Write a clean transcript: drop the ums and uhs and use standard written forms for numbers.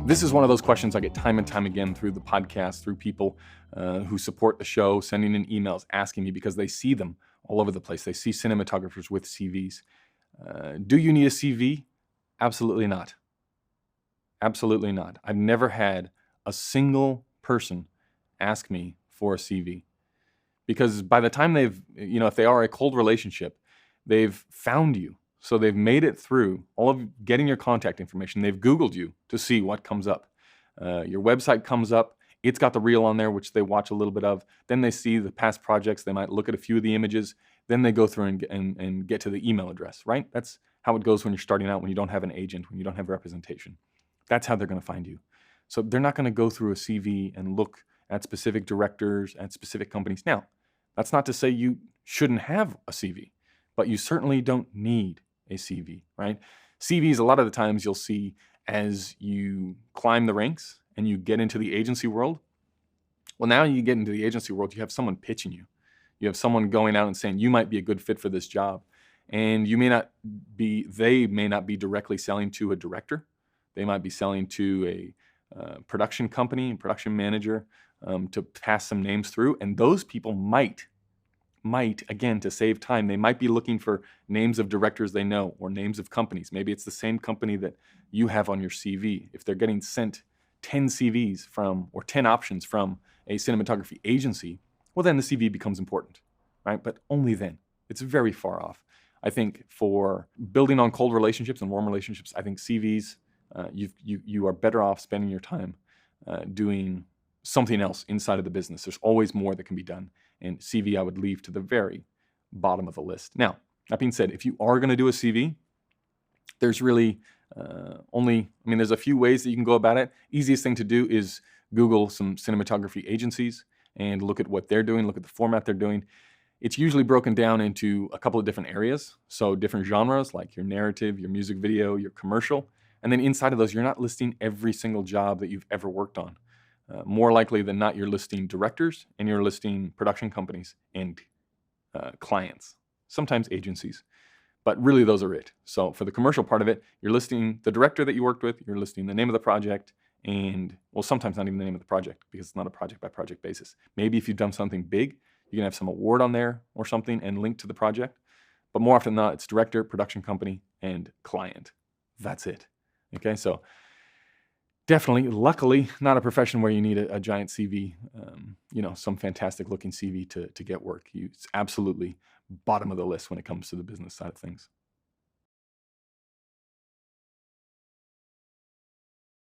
This is one of those questions I get time and time again through the podcast, through people who support the show, sending in emails, asking me because they see them all over the place. They see cinematographers with CVs. Do you need a CV? Absolutely not. Absolutely not. I've never had a single person ask me for a CV because by the time if they are a cold relationship, they've found you. So they've made it through all of getting your contact information. They've Googled you to see what comes up. Your website comes up. It's got the reel on there, which they watch a little bit of. Then they see the past projects. They might look at a few of the images. Then they go through and get to the email address, right? That's how it goes when you're starting out, when you don't have an agent, when you don't have representation. That's how they're going to find you. So they're not going to go through a CV and look at specific directors, at specific companies. Now, that's not to say you shouldn't have a CV, but you certainly don't need a CV, right? CVs, a lot of the times you'll see as you climb the ranks and you get into the agency world. Well, now you get into the agency world, you have someone pitching you. You have someone going out and saying, you might be a good fit for this job. And they may not be directly selling to a director. They might be selling to a production company and production manager to pass some names through. And those people might, again, to save time, they might be looking for names of directors they know or names of companies. Maybe it's the same company that you have on your CV. If they're getting sent 10 CVs or 10 options from a cinematography agency, well, then the CV becomes important, right? But only then. It's very far off. I think for building on cold relationships and warm relationships, I think CVs, you are better off spending your time doing something else inside of the business. There's always more that can be done. And CV I would leave to the very bottom of the list. Now, that being said, if you are going to do a CV, there's really there's a few ways that you can go about it. Easiest thing to do is Google some cinematography agencies and look at what they're doing, look at the format they're doing. It's usually broken down into a couple of different areas. So different genres like your narrative, your music video, your commercial. And then inside of those, you're not listing every single job that you've ever worked on. More likely than not, you're listing directors and you're listing production companies and clients, sometimes agencies. But really, those are it. So for the commercial part of it, you're listing the director that you worked with, you're listing the name of the project, and, well, sometimes not even the name of the project because it's not a project-by-project basis. Maybe if you've done something big, you can have some award on there or something and link to the project. But more often than not, it's director, production company, and client. That's it. Okay, so definitely, luckily, not a profession where you need a giant CV, some fantastic looking CV to get work. It's absolutely bottom of the list when it comes to the business side of things.